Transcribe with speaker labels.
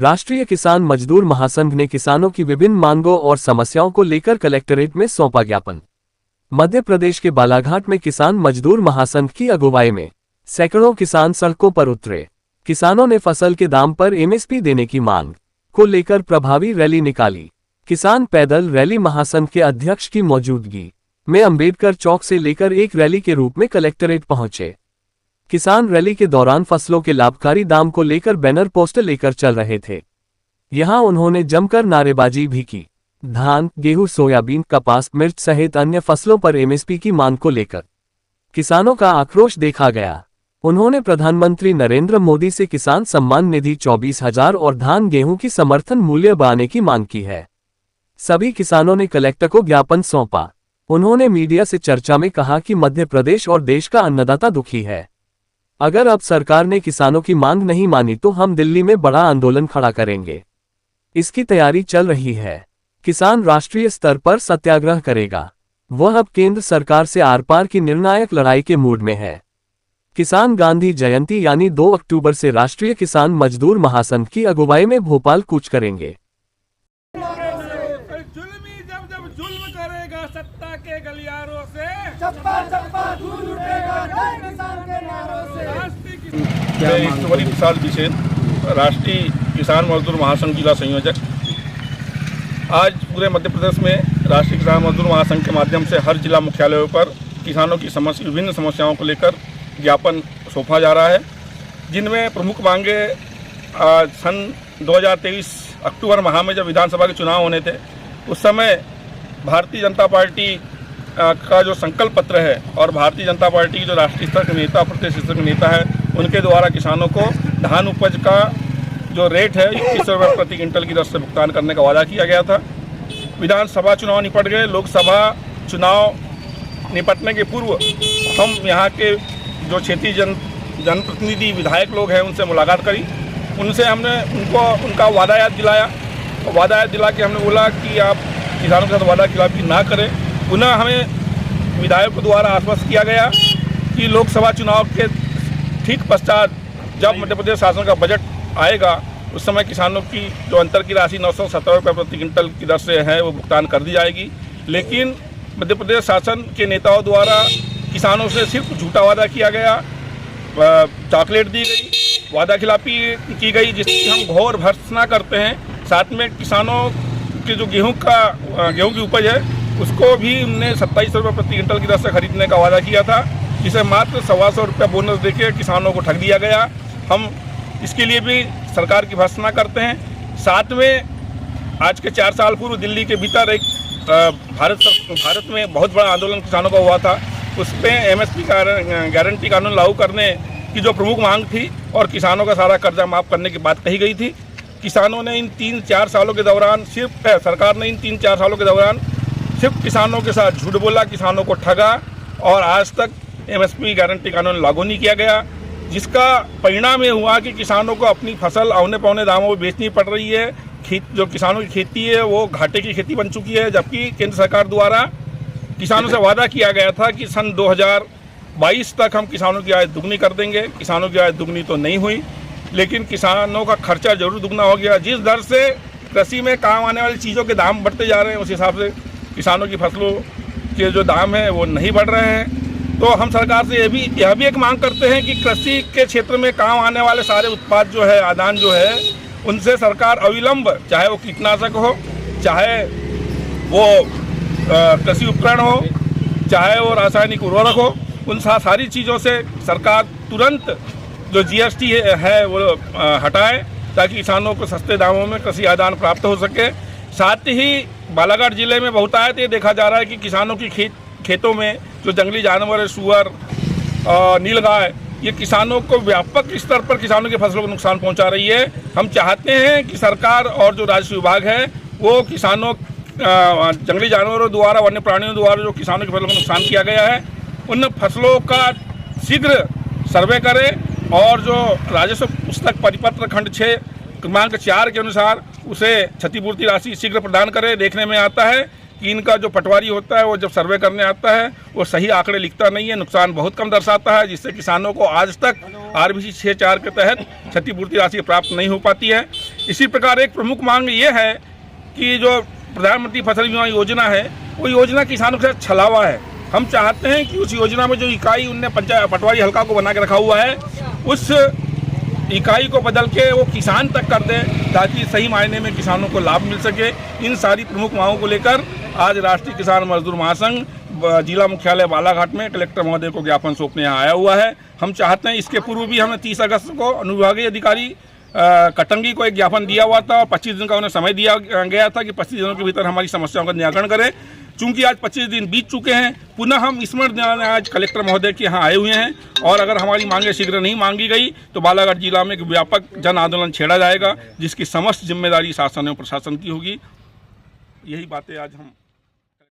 Speaker 1: राष्ट्रीय किसान मजदूर महासंघ ने किसानों की विभिन्न मांगों और समस्याओं को लेकर कलेक्टरेट में सौंपा ज्ञापन। मध्य प्रदेश के बालाघाट में किसान मजदूर महासंघ की अगुवाई में सैकड़ों किसान सड़कों पर उतरे। किसानों ने फसल के दाम पर एमएसपी देने की मांग को लेकर प्रभावी रैली निकाली। किसान पैदल रैली महासंघ के अध्यक्ष की मौजूदगी में अंबेडकर चौक से लेकर एक रैली के रूप में कलेक्टरेट पहुंचे। किसान रैली के दौरान फसलों के लाभकारी दाम को लेकर बैनर पोस्टर लेकर चल रहे थे। यहां उन्होंने जमकर नारेबाजी भी की। धान, गेहूं, सोयाबीन, कपास, मिर्च सहित अन्य फसलों पर एमएसपी की मांग को लेकर किसानों का आक्रोश देखा गया। उन्होंने प्रधानमंत्री नरेंद्र मोदी से किसान सम्मान निधि 24,000 और धान गेहूं की समर्थन मूल्य बढ़ाने की मांग की है। सभी किसानों ने कलेक्टर को ज्ञापन सौंपा। उन्होंने मीडिया से चर्चा में कहा कि मध्य प्रदेश और देश का अन्नदाता दुखी है। अगर अब सरकार ने किसानों की मांग नहीं मानी तो हम दिल्ली में बड़ा आंदोलन खड़ा करेंगे। इसकी तैयारी चल रही है। किसान राष्ट्रीय स्तर पर सत्याग्रह करेगा। वह अब केंद्र सरकार से आर पार की निर्णायक लड़ाई के मूड में है। किसान गांधी जयंती यानी 2 अक्टूबर से राष्ट्रीय किसान मजदूर महासंघ की अगुवाई में भोपाल कूच करेंगे।
Speaker 2: सत्ता के गलियारों से
Speaker 3: चप्पा चप्पा दूध उठेगा जय किसान के नारों से।
Speaker 4: मैं ईश्वरी प्रसाद बिसेन, राष्ट्रीय किसान मजदूर महासंघ जिला संयोजक। आज पूरे मध्य प्रदेश में राष्ट्रीय किसान मजदूर महासंघ के माध्यम से हर जिला मुख्यालयों पर किसानों की विभिन्न समस्याओं को लेकर ज्ञापन सौंपा जा रहा है, जिनमें प्रमुख मांगे सन 2023 अक्टूबर माह में जब विधानसभा के चुनाव होने थे, उस समय भारतीय जनता पार्टी का जो संकल्प पत्र है और भारतीय जनता पार्टी की जो राष्ट्रीय स्तर के नेता, प्रदेश स्तर के नेता है, उनके द्वारा किसानों को धान उपज का जो रेट है 21 रुपये प्रति क्विंटल की दर से भुगतान करने का वादा किया गया था। विधानसभा चुनाव निपट गए। लोकसभा चुनाव निपटने के पूर्व हम यहाँ के जो क्षेत्रीय जनप्रतिनिधि विधायक लोग हैं उनसे मुलाकात करी। उनसे हमने उनका वादा याद दिलाया। वादा याद दिला के हमने बोला कि आप किसानों के साथ वादा खिलाफी ना करें। पुनः हमें विधायकों द्वारा आश्वस्त किया गया कि लोकसभा चुनाव के ठीक पश्चात जब मध्य प्रदेश शासन का बजट आएगा उस समय किसानों की जो अंतर की राशि 970 रुपये प्रति क्विंटल की दर से है वो भुगतान कर दी जाएगी। लेकिन मध्य प्रदेश शासन के नेताओं द्वारा किसानों से सिर्फ झूठा वादा किया गया, चॉकलेट दी गई, वादा खिलाफी की गई, जिसकी हम घोर भर्त्सना करते हैं। साथ में किसानों के जो गेहूं की उपज है उसको भी हमने 27 रुपये प्रति क्विंटल की दर से खरीदने का वादा किया था, जिसे मात्र 125 रुपये बोनस देके किसानों को ठग दिया गया। हम इसके लिए भी सरकार की भर्त्सना करते हैं। साथ में आज के 4 साल पूर्व दिल्ली के भीतर एक भारत में बहुत बड़ा आंदोलन किसानों का हुआ था। उस पर एमएसपी का गारंटी कानून लागू करने की जो प्रमुख मांग थी और किसानों का सारा कर्जा माफ़ करने की बात कही गई थी। किसानों ने इन 3-4 सालों के दौरान सरकार ने इन 3-4 सालों के दौरान सिर्फ किसानों के साथ झूठ बोला, किसानों को ठगा और आज तक एमएसपी गारंटी कानून लागू नहीं किया गया, जिसका परिणाम ये हुआ कि किसानों को अपनी फसल औने पौने दामों में बेचनी पड़ रही है। जो किसानों की खेती है वो घाटे की खेती बन चुकी है, जबकि केंद्र सरकार द्वारा किसानों से वादा किया गया था कि सन 2022 तक हम किसानों की आय दुगनी कर देंगे। किसानों की आय दुगनी तो नहीं हुई, लेकिन किसानों का खर्चा जरूर दुगना हो गया। जिस दर से कृषि में काम आने वाली चीज़ों के दाम बढ़ते जा रहे हैं, उस हिसाब से किसानों की फसलों के जो दाम हैं वो नहीं बढ़ रहे हैं। तो हम सरकार से यह भी एक मांग करते हैं कि कृषि के क्षेत्र में काम आने वाले सारे उत्पाद जो है, आदान जो है, उनसे सरकार अविलंब, चाहे वो कीटनाशक हो, चाहे वो कृषि उपकरण हो, चाहे वो रासायनिक उर्वरक हो, उन सारी चीज़ों से सरकार तुरंत जो जीएसटी है वो हटाए, ताकि किसानों को सस्ते दामों में कृषि आदान प्राप्त हो सके। साथ ही बालाघाट जिले में बहुतायत ये देखा जा रहा है कि किसानों की खेतों में जो जंगली जानवर है, सुअर, नीलगाय, ये किसानों को व्यापक स्तर पर किसानों की फसलों को नुकसान पहुंचा रही है। हम चाहते हैं कि सरकार और जो राजस्व विभाग है वो किसानों जंगली जानवरों द्वारा, वन्य प्राणियों द्वारा जो किसानों की फसलों को नुकसान किया गया है, उन फसलों का शीघ्र सर्वे करे और जो राजस्व पुस्तक परिपत्र खंड 6 क्रमांक 4 के अनुसार उसे क्षतिपूर्ति राशि शीघ्र प्रदान करे। देखने में आता है कि इनका जो पटवारी होता है वो जब सर्वे करने आता है वो सही आंकड़े लिखता नहीं है, नुकसान बहुत कम दर्शाता है, जिससे किसानों को आज तक आरबीसी 6.4 के तहत क्षतिपूर्ति राशि प्राप्त नहीं हो पाती है। इसी प्रकार एक प्रमुख मांग ये है कि जो प्रधानमंत्री फसल बीमा योजना है, वो योजना किसानों के साथ छलावा है। हम चाहते हैं कि उस योजना में जो इकाई उनने पटवारी हल्का को बना के रखा हुआ है, उस इकाई को बदल के वो किसान तक कर दे, ताकि सही मायने में किसानों को लाभ मिल सके। इन सारी प्रमुख मांगों को लेकर आज राष्ट्रीय किसान मजदूर महासंघ जिला मुख्यालय बालाघाट में कलेक्टर महोदय को ज्ञापन सौंपने यहाँ आया हुआ है। हम चाहते हैं, इसके पूर्व भी हमने 30 अगस्त को अनुविभागीय अधिकारी कटंगी को एक ज्ञापन दिया हुआ था और 25 दिन का उन्हें समय दिया गया था कि 25 दिनों के भीतर हमारी समस्याओं का निराकरण करें। चूंकि आज 25 दिन बीत चुके हैं, पुनः हम स्मरण दिलाने आज कलेक्टर महोदय के यहाँ आए हुए हैं और अगर हमारी मांगें शीघ्र नहीं मांगी गई तो बालाघाट जिला में एक व्यापक जन आंदोलन छेड़ा जाएगा, जिसकी समस्त जिम्मेदारी शासन एवं प्रशासन की होगी। यही बातें आज हम